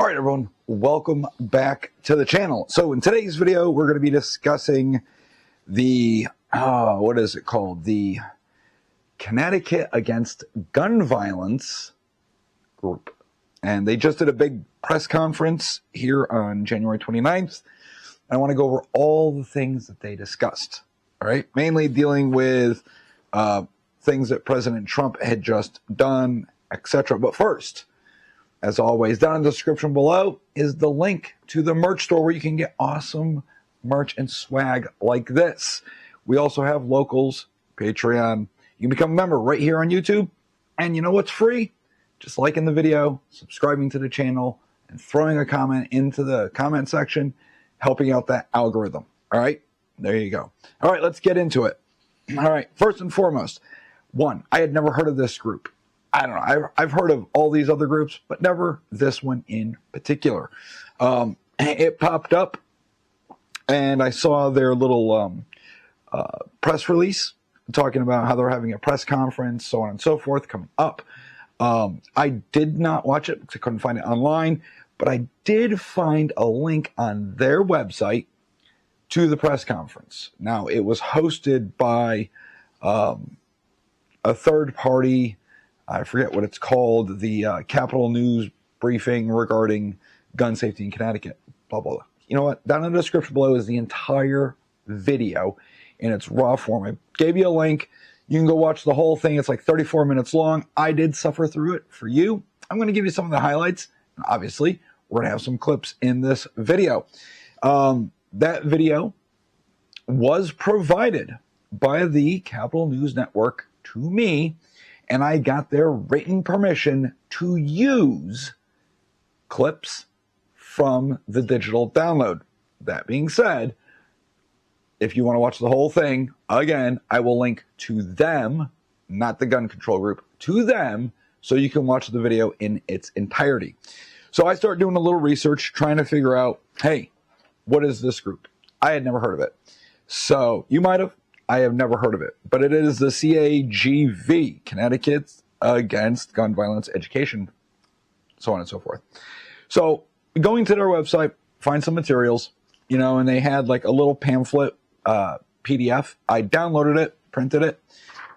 All right, everyone, welcome back to the channel. So in today's video, we're going to be discussing the, what is it called? The Connecticut Against Gun Violence group. And they just did a big press conference here on January 29th. I want to go over all the things that they discussed, all right? Mainly dealing with things that President Trump had just done, etc. But first, as always, down in the description below is the link to the merch store where you can get awesome merch and swag like this. We also have locals, Patreon. You can become a member right here on YouTube. And you know what's free? Just liking the video, subscribing to the channel, and throwing a comment into the comment section, helping out that algorithm. All right? There you go. All right, let's get into it. All right, first and foremost, one, I had never heard of this group. I don't know. I've heard of all these other groups, but never this one in particular. It popped up, and I saw their little press release talking about how they're having a press conference, so on and so forth, coming up. I did not watch it because I couldn't find it online, but I did find a link on their website to the press conference. Now, it was hosted by a third party. I forget what it's called, the Capitol News briefing regarding gun safety in Connecticut, blah, blah, blah. You know what? Down in the description below is the entire video in its raw form. I gave you a link. You can go watch the whole thing. It's like 34 minutes long. I did suffer through it for you. I'm going to give you some of the highlights. And obviously, we're going to have some clips in this video. That video was provided by the Capitol News Network to me, and I got their written permission to use clips from the digital download. That being said, if you want to watch the whole thing, again, I will link to them, not the gun control group, to them, so you can watch the video in its entirety. So I start doing a little research, trying to figure out, hey, what is this group? I had never heard of it. So you might have. I have never heard of it, but it is the CAGV, Connecticut Against Gun Violence Education, so on and so forth. So going to their website, find some materials, you know, and they had like a little pamphlet PDF. I downloaded it, printed it,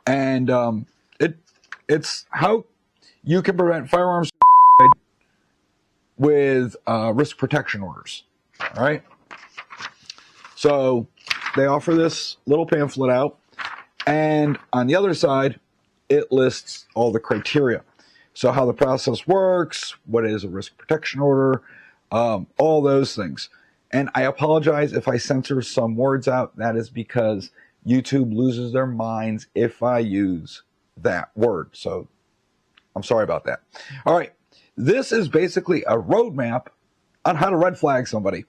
and it's how you can prevent firearms with risk protection orders. All right. So they offer this little pamphlet out, and on the other side, it lists all the criteria. So how the process works, what is a risk protection order, all those things. And I apologize if I censor some words out. That is because YouTube loses their minds if I use that word. So I'm sorry about that. All right. This is basically a roadmap on how to red flag somebody.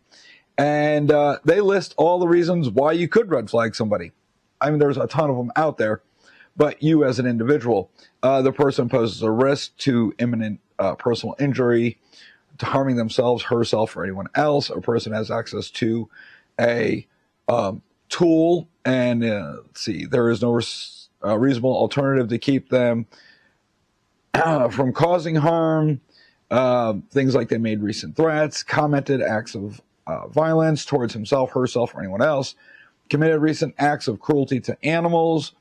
And they list all the reasons why you could red flag somebody. I mean, there's a ton of them out there, but you as an individual, the person poses a risk to imminent personal injury, to harming themselves, herself, or anyone else. A person has access to a tool, and let's see, there is no reasonable alternative to keep them from causing harm. Things like they made recent threats, commented acts of violence towards himself, herself, or anyone else, committed recent acts of cruelty to animals,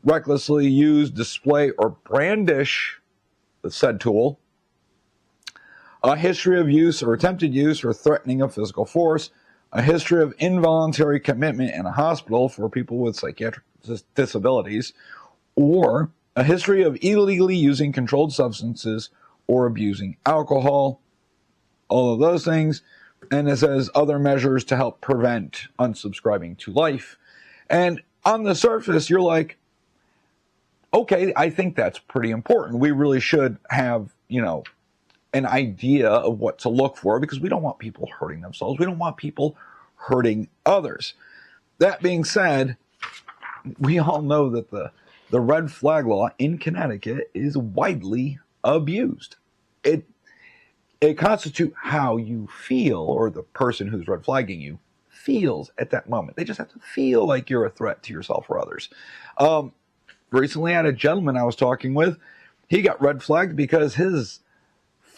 recklessly used, display, or brandish the said tool, a history of use or attempted use or threatening of physical force, a history of involuntary commitment in a hospital for people with psychiatric disabilities, or a history of illegally using controlled substances or abusing alcohol, all of those things. And it says other measures to help prevent unsubscribing to life. And on the surface, you're like, okay, I think that's pretty important. We really should have, you know, an idea of what to look for, because we don't want people hurting themselves. We don't want people hurting others. That being said, we all know that the red flag law in Connecticut is widely abused. It constitutes how you feel, or the person who's red flagging you feels at that moment. They just have to feel like you're a threat to yourself or others. Recently, I had a gentleman I was talking with. He got red flagged because his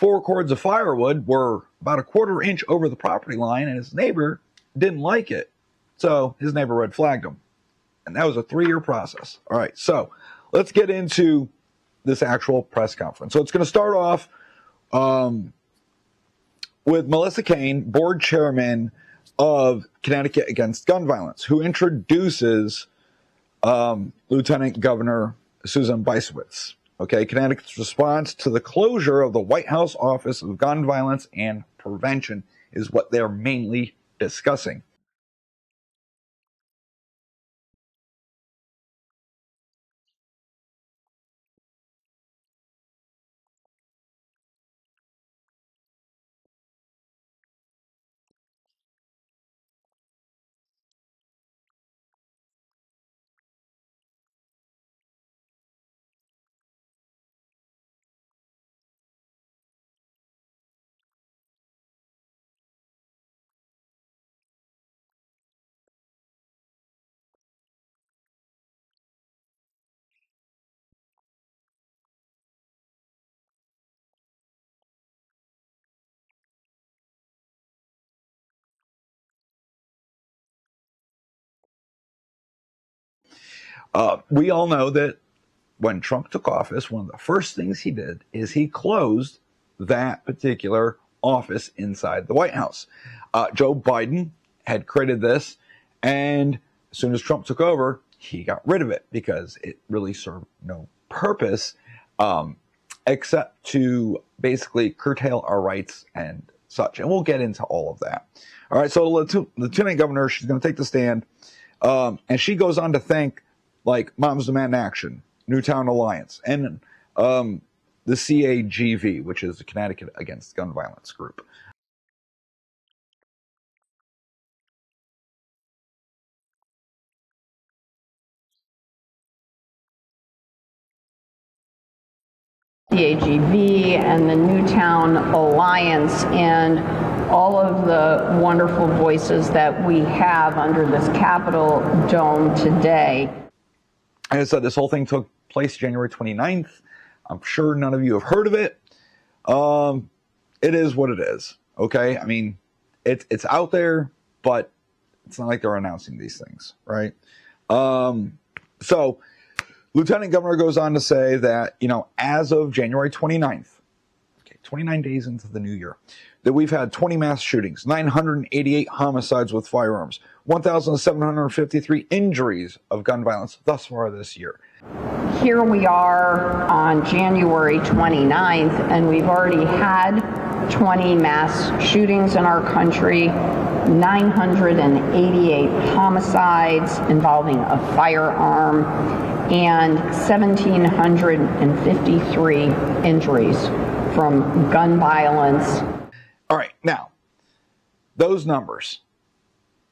4 cords of firewood were about a quarter inch over the property line, and his neighbor didn't like it. So his neighbor red flagged him. And that was a 3-year process. All right, so let's get into this actual press conference. So it's going to start off with Melissa Kane, board chairman of Connecticut Against Gun Violence, who introduces Lieutenant Governor Susan Bysiewicz. Okay, Connecticut's response to the closure of the White House Office of Gun Violence and Prevention is what they're mainly discussing. We all know that when Trump took office, one of the first things he did is he closed that particular office inside the White House. Joe Biden had created this, and as soon as Trump took over, he got rid of it because it really served no purpose except to basically curtail our rights and such. And we'll get into all of that. All right, so Lieutenant Governor, she's going to take the stand, and she goes on to thank like Moms Demand Action, Newtown Alliance, and the CAGV, which is the Connecticut Against Gun Violence group. CAGV and the Newtown Alliance and all of the wonderful voices that we have under this Capitol dome today. And I said this whole thing took place January 29th. I'm sure none of you have heard of it. It is what it is, okay? I mean, it's out there, but it's not like they're announcing these things, right? So Lieutenant Governor goes on to say that, as of January 29th, 29 days into the new year, that we've had 20 mass shootings, 988 homicides with firearms, 1,753 injuries of gun violence thus far this year. Here we are on January 29th, and we've already had 20 mass shootings in our country, 988 homicides involving a firearm, and 1,753 injuries from gun violence. All right, now, those numbers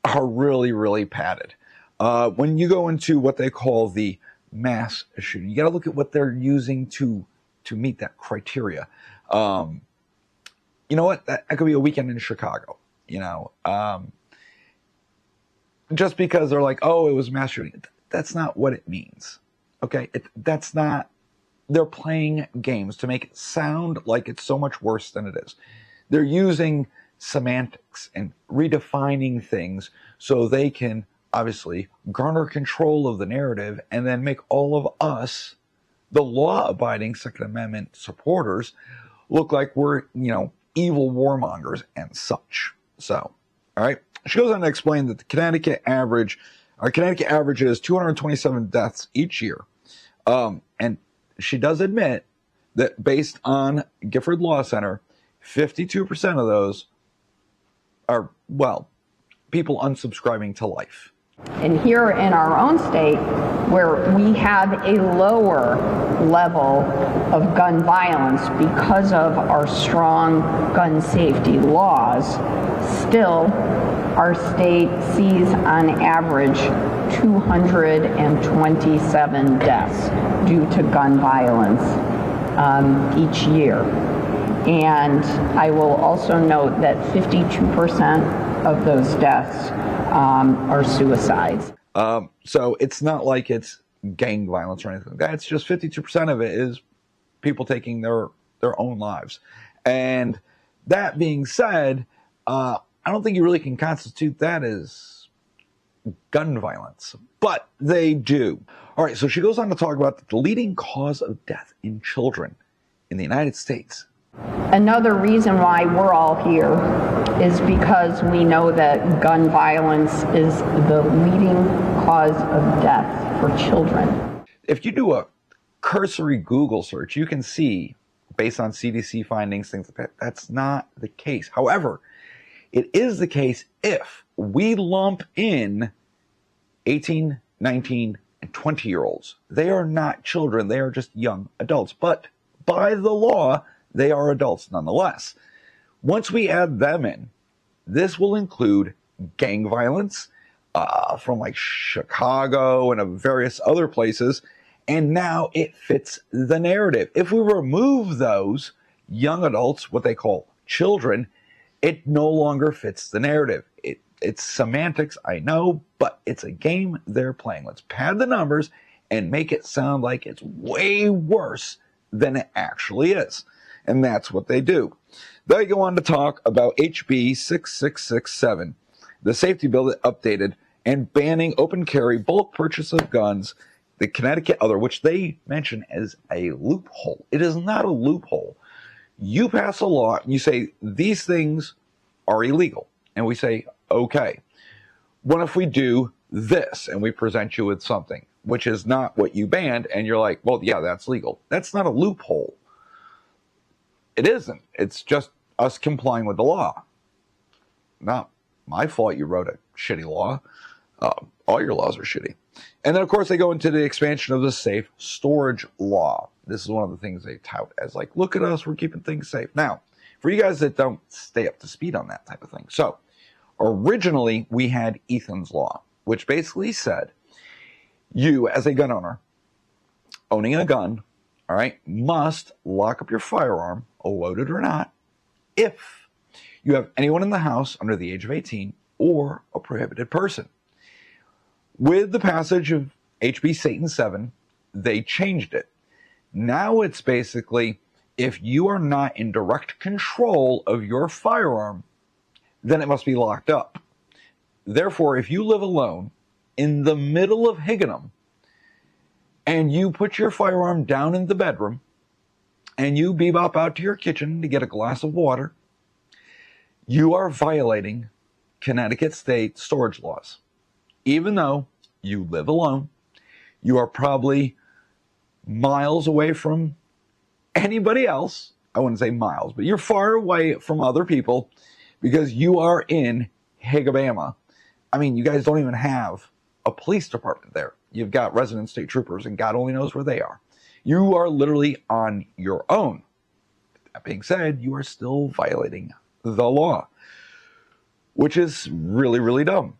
are really, really padded. When you go into what they call the mass shooting, you got to look at what they're using to meet that criteria. You know what? That could be a weekend in Chicago, just because they're like, oh, it was mass shooting. That's not what it means, okay? That's not, they're playing games to make it sound like it's so much worse than it is. They're using semantics and redefining things so they can obviously garner control of the narrative and then make all of us, the law-abiding Second Amendment supporters, look like we're, evil warmongers and such. So, all right. She goes on to explain that the Connecticut averages 227 deaths each year. And she does admit that based on Gifford Law Center, 52% of those are, people unsubscribing to life. And here in our own state, where we have a lower level of gun violence because of our strong gun safety laws, still our state sees on average 227 deaths due to gun violence each year. And I will also note that 52% of those deaths are suicides. So it's not like it's gang violence or anything like that. It's just 52% of it is people taking their own lives. And That being said, I don't think you really can constitute that as gun violence, but they do. All right, so she goes on to talk about the leading cause of death in children in the United States. Another reason why we're all here is because we know that gun violence is the leading cause of death for children. If you do a cursory Google search, you can see, based on CDC findings, things like that, that's not the case. However, it is the case if we lump in 18, 19, and 20-year-olds. They are not children. They are just young adults. But by the law, they are adults nonetheless. Once we add them in, this will include gang violence from like Chicago and various other places. And now it fits the narrative. If we remove those young adults, what they call children, it no longer fits the narrative. It's semantics, I know, but it's a game they're playing. Let's pad the numbers and make it sound like it's way worse than it actually is. And that's what they do. They go on to talk about HB 6667, the safety bill that updated and banning open carry, bulk purchase of guns, the Connecticut other, which they mention as a loophole. It is not a loophole. You pass a law and you say, these things are illegal. And we say, okay. What if we do this and we present you with something which is not what you banned, and you're like, well, yeah, that's legal. That's not a loophole. It isn't. It's just us complying with the law. Not my fault you wrote a shitty law. All your laws are shitty. And then, of course, they go into the expansion of the safe storage law. This is one of the things they tout as like, look at us, we're keeping things safe. Now, for you guys that don't stay up to speed on that type of thing. So, originally, we had Ethan's Law, which basically said, you, as a gun owner, owning a gun, all right, must lock up your firearm, loaded or not, if you have anyone in the house under the age of 18 or a prohibited person. With the passage of HB Satan 7, they changed it. Now it's basically, if you are not in direct control of your firearm, then it must be locked up. Therefore, if you live alone in the middle of Higginham and you put your firearm down in the bedroom and you bebop out to your kitchen to get a glass of water, you are violating Connecticut state storage laws. Even though you live alone, you are probably miles away from anybody else. I wouldn't say miles, but you're far away from other people because you are in Higabama. I mean, you guys don't even have a police department there. You've got resident state troopers, and God only knows where they are. You are literally on your own. That being said, you are still violating the law, which is really, really dumb.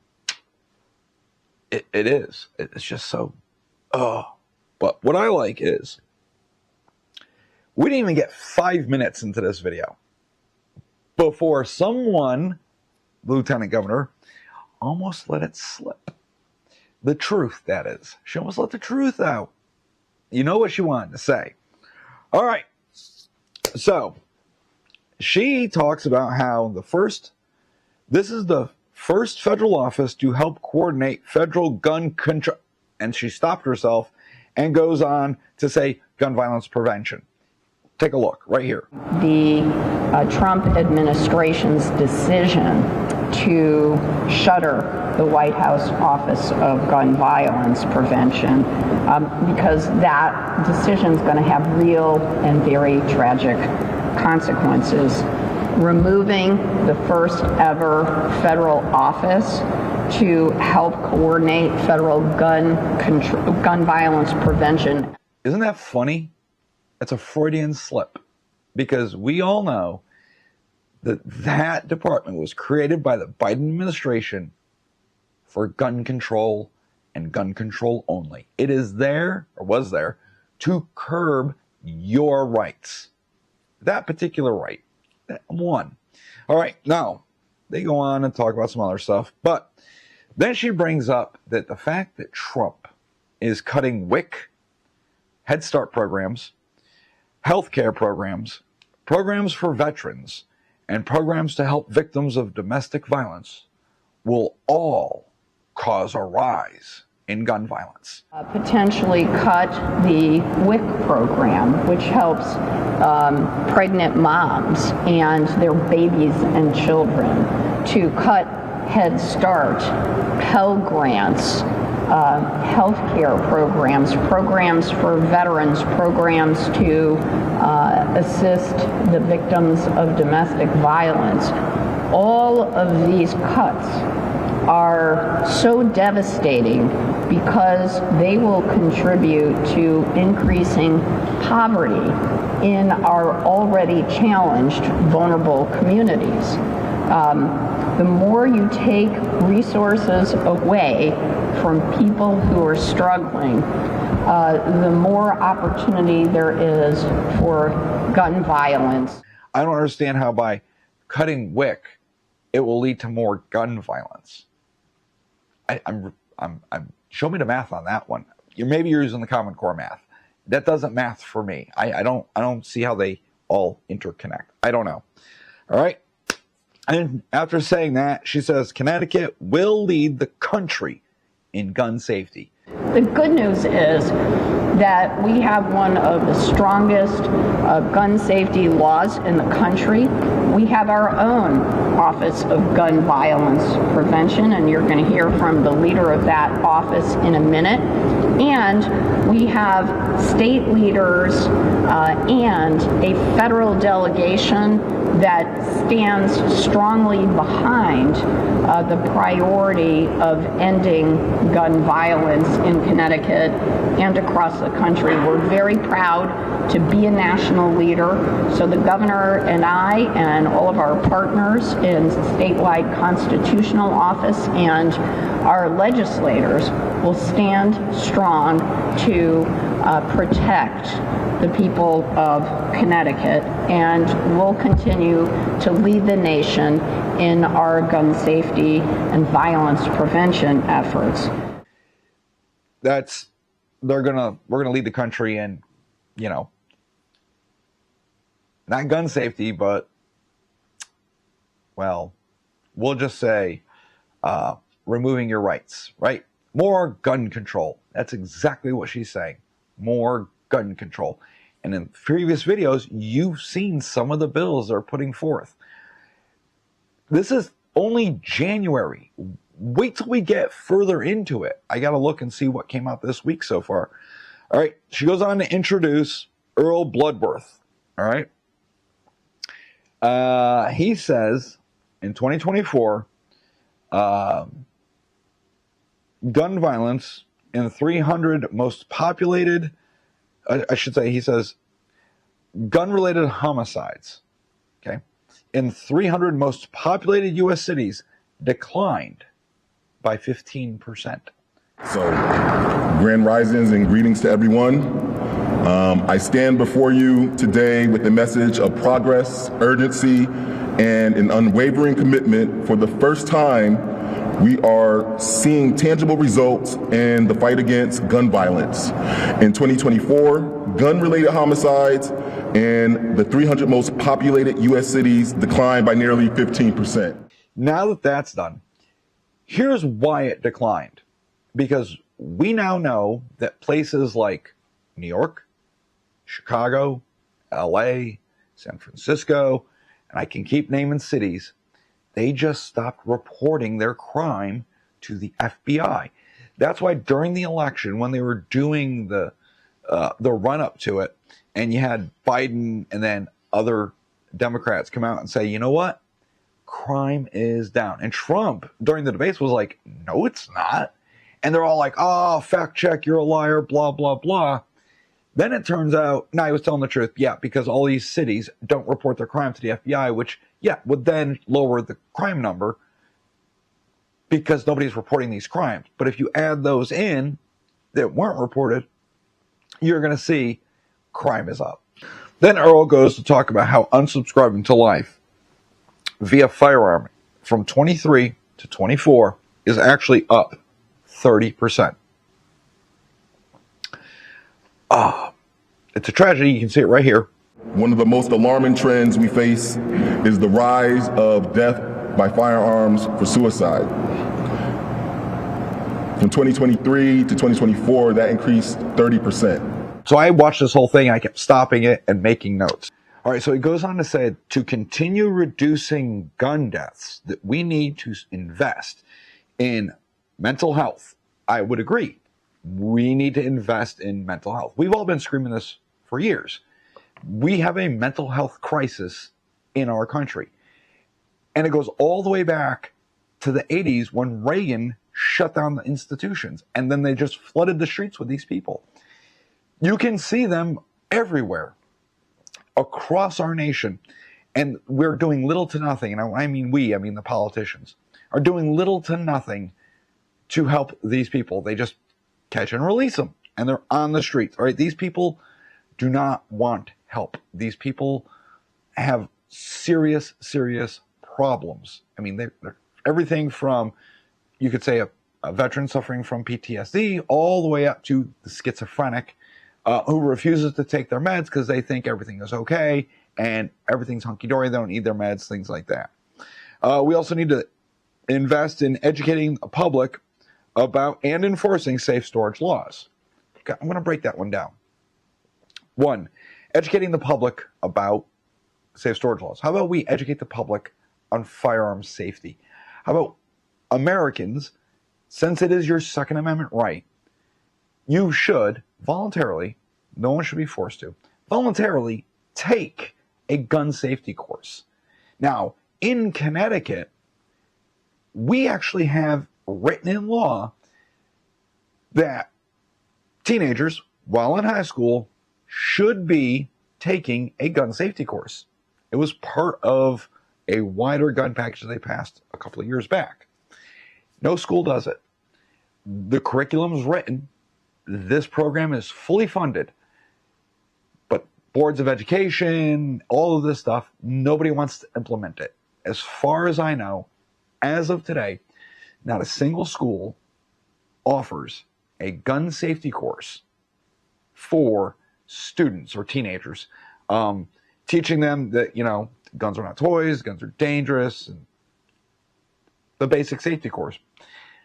It is. It's just so, But what I like is, we didn't even get 5 minutes into this video before someone, Lieutenant Governor, almost let it slip. The truth, that is. She almost let the truth out. You know what she wanted to say. All right. So, she talks about how this is the first federal office to help coordinate federal gun control. And she stopped herself and goes on to say gun violence prevention. Take a look right here. The Trump administration's decision to shutter the White House Office of Gun Violence Prevention, because that decision is going to have real and very tragic consequences. Removing the first ever federal office to help coordinate federal gun violence prevention. Isn't that funny? That's a Freudian slip, because we all know that department was created by the Biden administration for gun control and gun control only. It is there, or was there, to curb your rights. That particular right. One. All right, now, they go on and talk about some other stuff, but then she brings up that the fact that Trump is cutting WIC, Head Start programs, healthcare programs, programs for veterans, and programs to help victims of domestic violence will all cause a rise in gun violence. Potentially cut the WIC program, which helps pregnant moms and their babies and children, to cut Head Start, Pell Grants, healthcare programs, programs for veterans, programs to assist the victims of domestic violence. All of these cuts are so devastating because they will contribute to increasing poverty in our already challenged, vulnerable communities. The more you take resources away from people who are struggling, the more opportunity there is for gun violence. I don't understand how by cutting WIC, it will lead to more gun violence. Show me the math on that one. Maybe you're using the Common Core math. That doesn't math for me. I don't see how they all interconnect. I don't know. All right. And after saying that, she says Connecticut will lead the country in gun safety. The good news is that we have one of the strongest gun safety laws in the country. We have our own Office of Gun Violence Prevention, and you're going to hear from the leader of that office in a minute. And we have state leaders and a federal delegation that stands strongly behind the priority of ending gun violence in Connecticut and across the country. We're very proud to be a national leader. So the governor and I and all of our partners in statewide constitutional office and our legislators will stand strong to protect the people of Connecticut, and we'll continue to lead the nation in our gun safety and violence prevention efforts. We're gonna lead the country in, not gun safety, but, well, we'll just say removing your rights, right? More gun control. That's exactly what she's saying. More gun control. And in previous videos, you've seen some of the bills they're putting forth. This is only January. Wait till we get further into it. I got to look and see what came out this week so far. All right. She goes on to introduce Earl Bloodworth. All right. He says in 2024, gun violence in the 300 most populated, he says gun-related homicides, okay, in 300 most populated U.S. cities declined by 15%. So, grand risings and greetings to everyone. I stand before you today with a message of progress, urgency, and an unwavering commitment. For the first time, we are seeing tangible results in the fight against gun violence. In 2024, gun-related homicides in the 300 most populated U.S. cities declined by nearly 15%. Now that that's done, here's why it declined. Because we now know that places like New York, Chicago, LA, San Francisco, and I can keep naming cities, they just stopped reporting their crime to the FBI. That's why during the election, when they were doing the run-up to it, and you had Biden and then other Democrats come out and say, you know what? Crime is down. And Trump, during the debates, was like, no, it's not. And they're all like, oh, fact check, you're a liar, blah, blah, blah. Then it turns out, no, he was telling the truth. Yeah, because all these cities don't report their crime to the FBI, which, yeah, would then lower the crime number because nobody's reporting these crimes. But if you add those in that weren't reported, you're going to see crime is up. Then Earl goes to talk about how unsubscribing to life via Firearm from 23 to 24 is actually up 30%. It's a tragedy. You can see it right here. One of the most alarming trends we face is the rise of death by firearms for suicide. From 2023 to 2024, that increased 30%. So I watched this whole thing and I kept stopping it and making notes. All right, so he goes on to say, to continue reducing gun deaths, that we need to invest in mental health. I would agree. We need to invest in mental health. We've all been screaming this for years. We have a mental health crisis in our country. And it goes all the way back to the 80s when Reagan shut down the institutions. And then they just flooded the streets with these people. You can see them everywhere across our nation. And we're doing little to nothing. And I mean the politicians are doing little to nothing to help these people. They just catch and release them. And they're on the streets. All right. These people do not want help. These people have serious, serious problems. I mean, they're everything from, you could say, a veteran suffering from PTSD all the way up to the schizophrenic who refuses to take their meds because they think everything is okay and everything's hunky-dory. They don't need their meds, things like that. We also need to invest in educating the public about and enforcing safe storage laws. Okay, I'm going to break that one down. One, educating the public about safe storage laws. How about we educate the public on firearms safety? How about Americans, since it is your Second Amendment right, you should voluntarily, no one should be forced to, voluntarily take a gun safety course. Now, in Connecticut, we actually have written in law that teenagers, while in high school, should be taking a gun safety course. It was part of a wider gun package they passed a couple of years back. No school does it. The curriculum is written. This program is fully funded. But boards of education, all of this stuff, nobody wants to implement it. As far as I know, as of today, not a single school offers a gun safety course for students or teenagers, teaching them that, guns are not toys, guns are dangerous, and the basic safety course.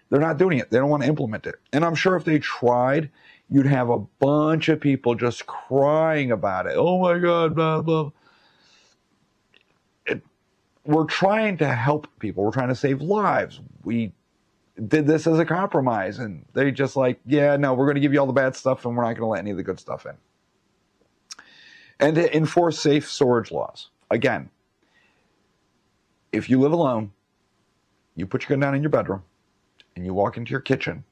They're not doing it. They don't want to implement it. And I'm sure if they tried, you'd have a bunch of people just crying about it. Oh my God, blah, blah. We're trying to help people. We're trying to save lives. We did this as a compromise, and they just like, yeah, no, we're going to give you all the bad stuff, and we're not going to let any of the good stuff in. And to enforce safe storage laws. Again, if you live alone, you put your gun down in your bedroom, and you walk into your kitchen,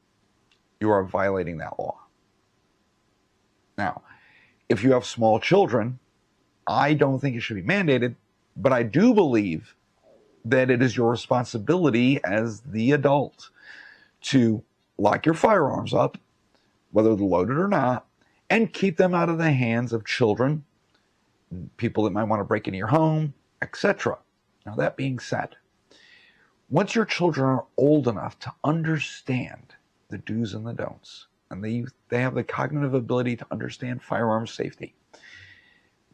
you are violating that law. Now, if you have small children, I don't think it should be mandated, but I do believe that it is your responsibility as the adult to lock your firearms up, whether they're loaded or not, and keep them out of the hands of children, people that might want to break into your home, etc. Now, that being said, once your children are old enough to understand the do's and the don'ts, and they have the cognitive ability to understand firearms safety,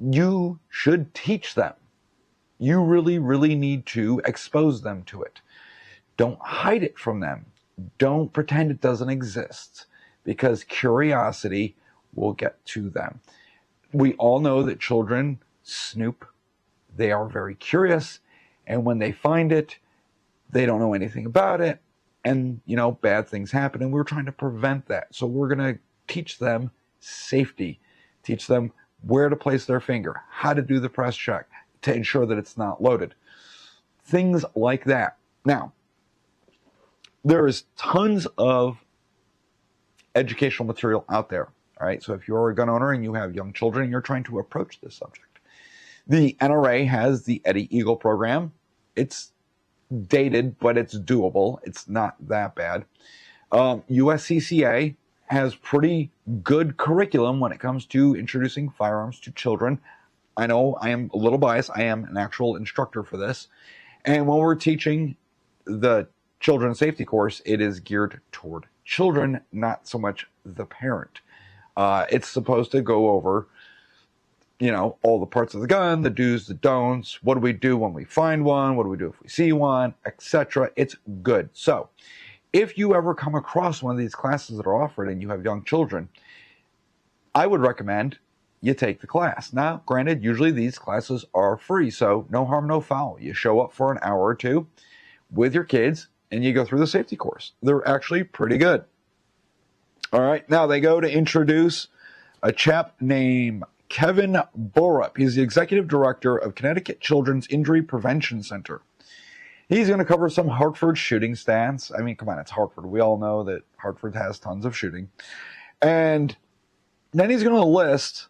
you should teach them. You really, really need to expose them to it. Don't hide it from them. Don't pretend it doesn't exist, because curiosity will get to them. We all know that children snoop. They are very curious, and when they find it, they don't know anything about it, and bad things happen, and we're trying to prevent that. So we're going to teach them safety, teach them where to place their finger, how to do the press check to ensure that it's not loaded, things like that. Now, there is tons of educational material out there. All right, so if you're a gun owner and you have young children and you're trying to approach this subject, the NRA has the Eddie Eagle program. It's dated, but it's doable. It's not that bad. USCCA has pretty good curriculum when it comes to introducing firearms to children. I know I am a little biased. I am an actual instructor for this. And when we're teaching the children's safety course, it is geared toward children, not so much the parent. It's supposed to go over all the parts of the gun, the do's, the don'ts. What do we do when we find one? What do we do if we see one, etc.? It's good. So if you ever come across one of these classes that are offered and you have young children, I would recommend you take the class. Now, granted, usually these classes are free, so no harm, no foul. You show up for an hour or two with your kids and you go through the safety course. They're actually pretty good. All right, now they go to introduce a chap named Kevin Borup. He's the executive director of Connecticut Children's Injury Prevention Center. He's going to cover some Hartford shooting stats. I mean, come on, it's Hartford. We all know that Hartford has tons of shooting. And then he's going to list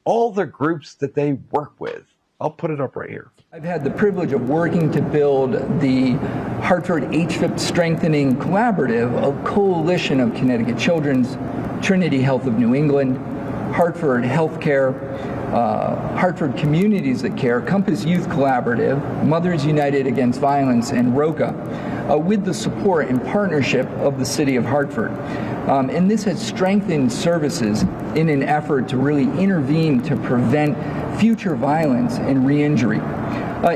all the groups that they work with. I'll put it up right here. I've had the privilege of working to build the Hartford HFIP Strengthening Collaborative, a coalition of Connecticut Children's, Trinity Health of New England, Hartford Healthcare, Hartford Communities That Care, Compass Youth Collaborative, Mothers United Against Violence, and ROCA, with the support and partnership of the City of Hartford. And this has strengthened services in an effort to really intervene to prevent future violence and re-injury.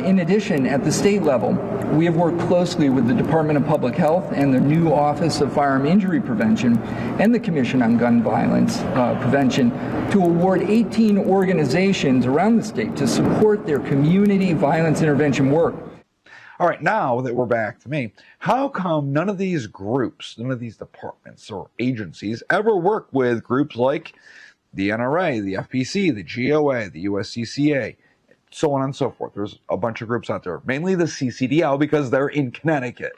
In addition, at the state level, we have worked closely with the Department of Public Health and the new Office of Firearm Injury Prevention and the Commission on Gun Violence Prevention to award 18 organizations around the state to support their community violence intervention work. All right, now that we're back to me, how come none of these groups, none of these departments or agencies ever work with groups like the NRA, the FPC, the GOA, the USCCA, so on and so forth? There's a bunch of groups out there, mainly the CCDL because they're in Connecticut.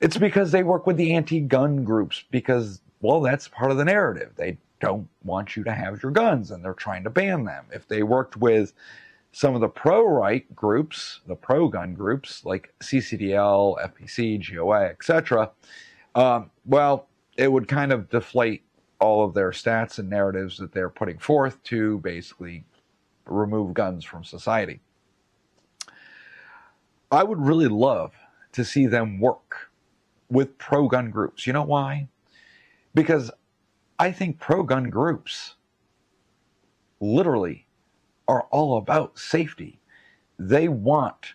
It's because they work with the anti-gun groups because, well, that's part of the narrative. They don't want you to have your guns and they're trying to ban them. If they worked with some of the pro-right groups, the pro-gun groups like CCDL, FPC, GOA, etc., well, it would kind of deflate all of their stats and narratives that they're putting forth to basically remove guns from society. I would really love to see them work with pro-gun groups. You know why? Because I think pro-gun groups literally are all about safety. They want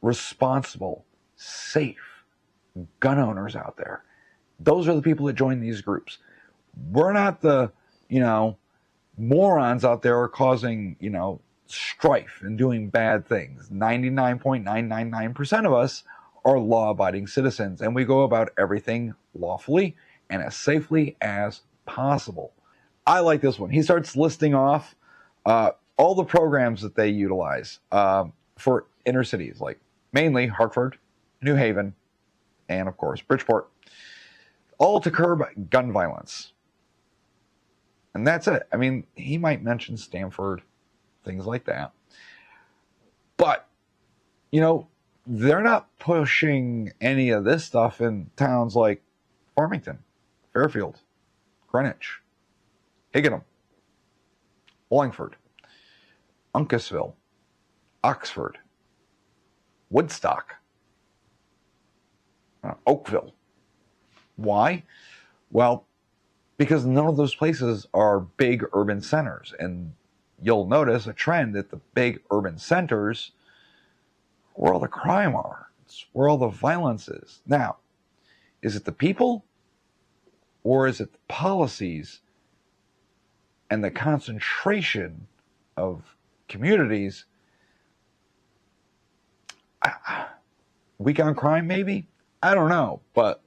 responsible, safe gun owners out there. Those are the people that join these groups. We're not the, morons out there causing, strife and doing bad things. 99.999% of us are law-abiding citizens, and we go about everything lawfully and as safely as possible. I like this one. He starts listing off all the programs that they utilize for inner cities, like mainly Hartford, New Haven, and of course Bridgeport, all to curb gun violence. And that's it. I mean, he might mention Stamford, things like that. But, they're not pushing any of this stuff in towns like Farmington, Fairfield, Greenwich, Higginham, Wallingford, Uncasville, Oxford, Woodstock, Oakville. Why? Well, because none of those places are big urban centers. And you'll notice a trend that the big urban centers, where all the crime are, it's where all the violence is. Now, is it the people or is it the policies and the concentration of communities? Weak on crime, maybe? I don't know. But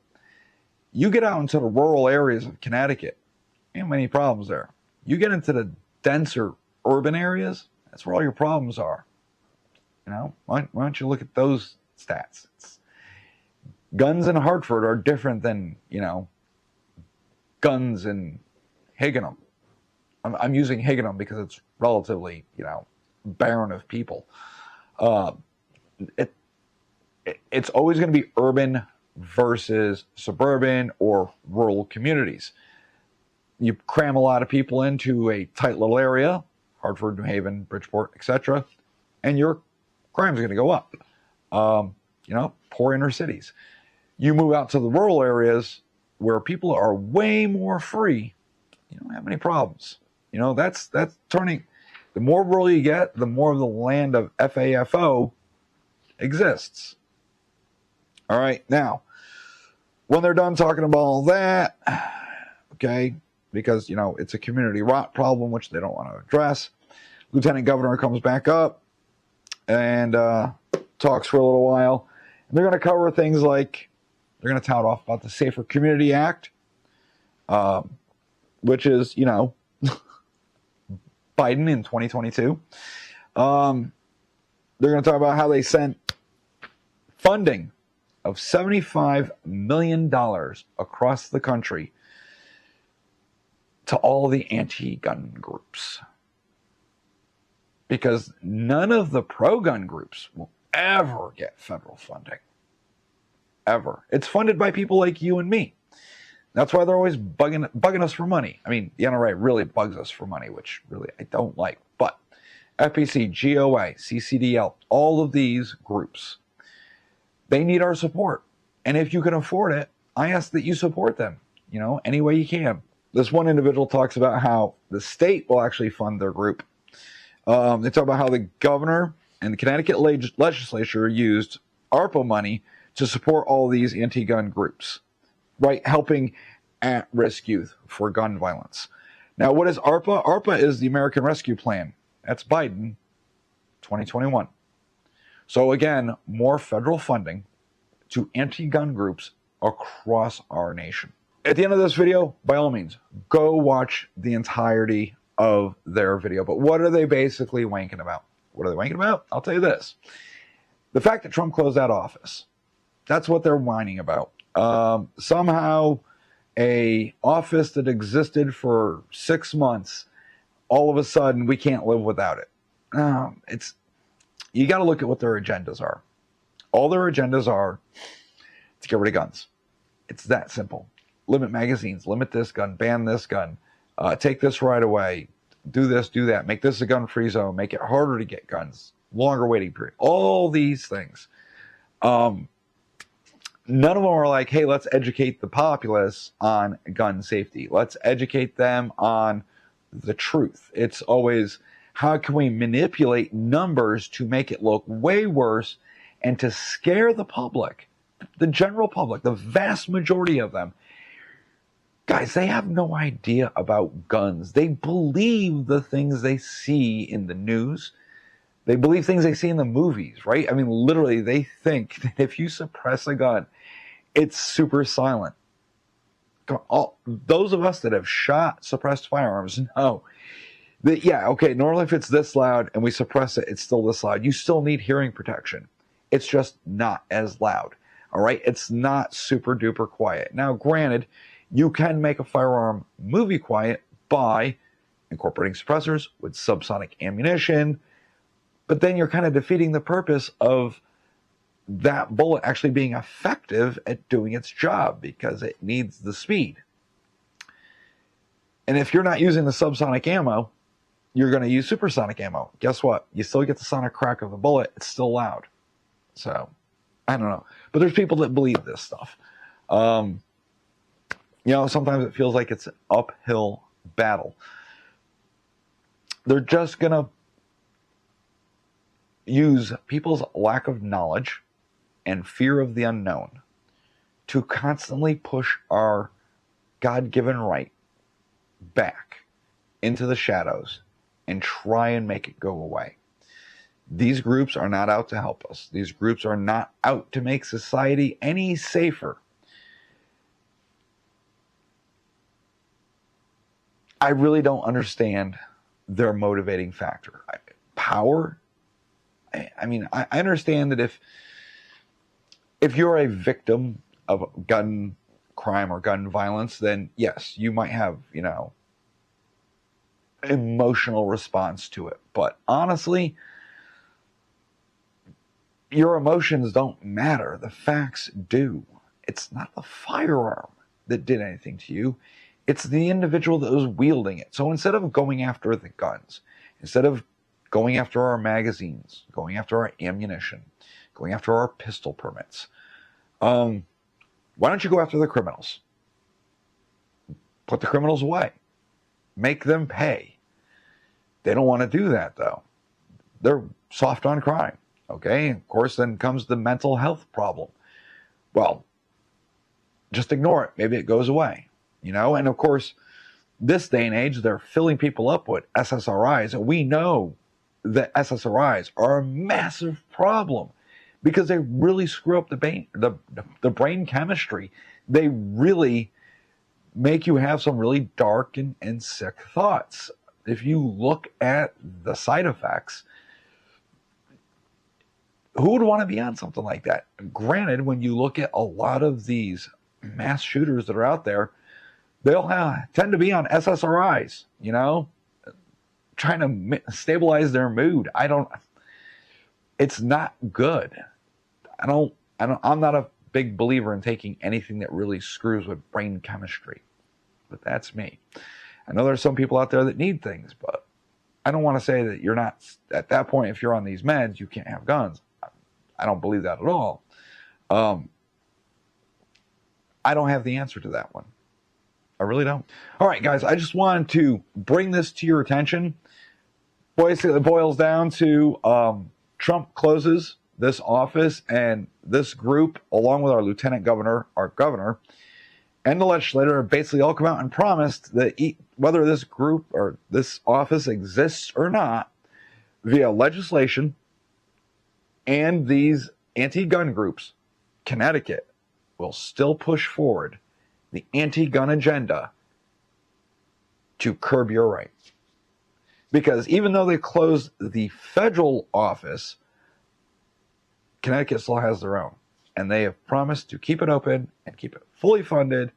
you get out into the rural areas of Connecticut, ain't many problems there. You get into the denser urban areas, that's where all your problems are. Why don't you look at those stats? Guns in Hartford are different than, guns in Higginham. I'm using Higginham because it's relatively, barren of people. It's always going to be urban versus suburban or rural communities. You cram a lot of people into a tight little area, Hartford, New Haven, Bridgeport, etc., and your crime's going to go up. Poor inner cities. You move out to the rural areas where people are way more free, you don't have any problems. You know, that's turning, the more rural you get, the more of the land of FAFO exists. All right, now, when they're done talking about all that, okay, because, you know, it's a community rot problem, which they don't want to address, Lieutenant Governor comes back up and talks for a little while. And they're going to cover things like, they're going to tout off about the Safer Community Act, which is, you know, Biden in 2022. They're going to talk about how they sent funding of $75 million across the country to all the anti-gun groups. Because none of the pro-gun groups will ever get federal funding. Ever. It's funded by people like you and me. That's why they're always bugging us for money. I mean, the NRA really bugs us for money, which really I don't like. But FPC, GOA, CCDL, all of these groups, they need our support. And if you can afford it, I ask that you support them, you know, any way you can. This one individual talks about how the state will actually fund their group. They talk about how the governor and the Connecticut legislature used ARPA money to support all these anti-gun groups, right? Helping at-risk youth for gun violence. Now, what is ARPA? ARPA is the American Rescue Plan. That's Biden, 2021. So again, more federal funding to anti-gun groups across our nation. At the end of this video, by all means, go watch the entirety of their video. But what are they basically wanking about? What are they wanking about? I'll tell you this. The fact that Trump closed out office. That's what they're whining about. Somehow a office that existed for 6 months, all of a sudden we can't live without it. You got to look at what their agendas are. All their agendas are to get rid of guns. It's that simple. Limit magazines, limit this gun, ban this gun, take this right away, do this, do that, make this a gun-free zone, make it harder to get guns, longer waiting period, all these things. None of them are like, hey, let's educate the populace on gun safety. Let's educate them on the truth. It's always, how can we manipulate numbers to make it look way worse and to scare the public, the general public, the vast majority of them. Guys, they have no idea about guns. They believe the things they see in the news. They believe things they see in the movies, right? I mean, literally, they think that if you suppress a gun, it's super silent. Those of us that have shot suppressed firearms know that, yeah, okay, normally if it's this loud and we suppress it, it's still this loud. You still need hearing protection. It's just not as loud, all right? It's not super duper quiet. Now, granted, you can make a firearm movie quiet by incorporating suppressors with subsonic ammunition, but then you're kind of defeating the purpose of that bullet actually being effective at doing its job because it needs the speed. And if you're not using the subsonic ammo, you're going to use supersonic ammo. Guess what? You still get the sonic crack of the bullet. It's still loud. So, I don't know. But there's people that believe this stuff. You know, sometimes it feels like it's an uphill battle. They're just going to use people's lack of knowledge and fear of the unknown to constantly push our God-given right back into the shadows and try and make it go away. These groups are not out to help us. These groups are not out to make society any safer. I really don't understand their motivating factor. Power? I mean, I understand that if you're a victim of gun crime or gun violence, then yes, you might have, you know, emotional response to it. But honestly, your emotions don't matter. The facts do. It's not the firearm that did anything to you. It's the individual that was wielding it. So instead of going after the guns, instead of going after our magazines, going after our ammunition, going after our pistol permits, why don't you go after the criminals? Put the criminals away. Make them pay. They don't want to do that, though. They're soft on crime, okay? Of course, then comes the mental health problem. Well, just ignore it. Maybe it goes away, you know? And of course, this day and age, they're filling people up with SSRIs, and we know that SSRIs are a massive problem because they really screw up the brain chemistry. They really make you have some really dark and sick thoughts. If you look at the side effects, who would want to be on something like that? Granted, when you look at a lot of these mass shooters that are out there, they'll tend to be on SSRIs, you know, trying to stabilize their mood. It's not good. I'm not a big believer in taking anything that really screws with brain chemistry, but that's me. I know there's some people out there that need things, but I don't want to say that you're not, at that point, if you're on these meds, you can't have guns. I don't believe that at all. I don't have the answer to that one. I really don't. All right, guys, I just wanted to bring this to your attention. Basically, it boils down to Trump closes this office, and this group, along with our lieutenant governor, our governor, and the legislator, basically all come out and promised that whether this group or this office exists or not, via legislation and these anti-gun groups, Connecticut will still push forward the anti-gun agenda to curb your rights. Because even though they closed the federal office, Connecticut still has their own. And they have promised to keep it open and keep it fully funded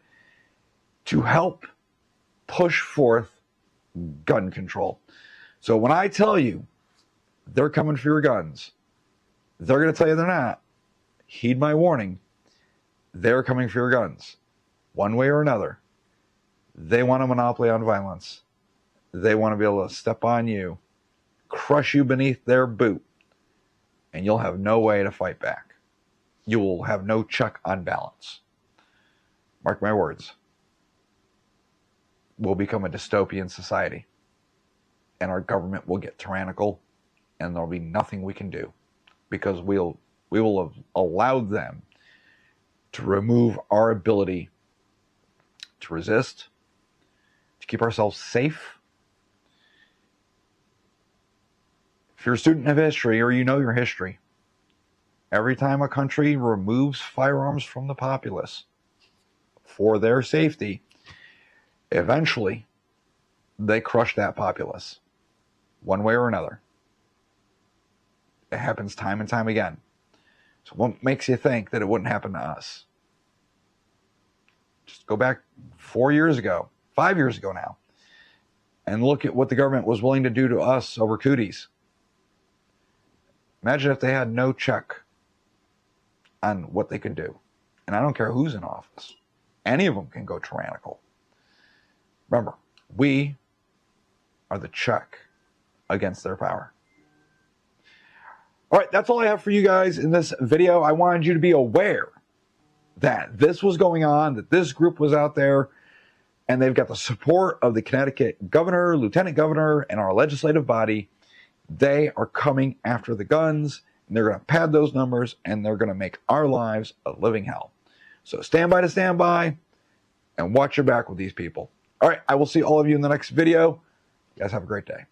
to help push forth gun control. So when I tell you they're coming for your guns, they're going to tell you they're not. Heed my warning. They're coming for your guns. One way or another. They want a monopoly on violence. They want to be able to step on you, crush you beneath their boot, and you'll have no way to fight back. You will have no check on balance. Mark my words. We'll become a dystopian society, and our government will get tyrannical, and there'll be nothing we can do, because we will have allowed them to remove our ability to resist, to keep ourselves safe. If you're a student of history, or you know your history, every time a country removes firearms from the populace for their safety, eventually they crush that populace, one way or another. It happens time and time again. So what makes you think that it wouldn't happen to us? Just go back 4 years ago, 5 years ago now, and look at what the government was willing to do to us over cooties. Imagine if they had no check on what they could do. And I don't care who's in office. Any of them can go tyrannical. Remember, we are the check against their power. All right, that's all I have for you guys in this video. I wanted you to be aware that this was going on, that this group was out there, and they've got the support of the Connecticut governor, lieutenant governor, and our legislative body. They are coming after the guns, and they're going to pad those numbers, and they're going to make our lives a living hell. So stand by, and watch your back with these people. All right, I will see all of you in the next video. You guys have a great day.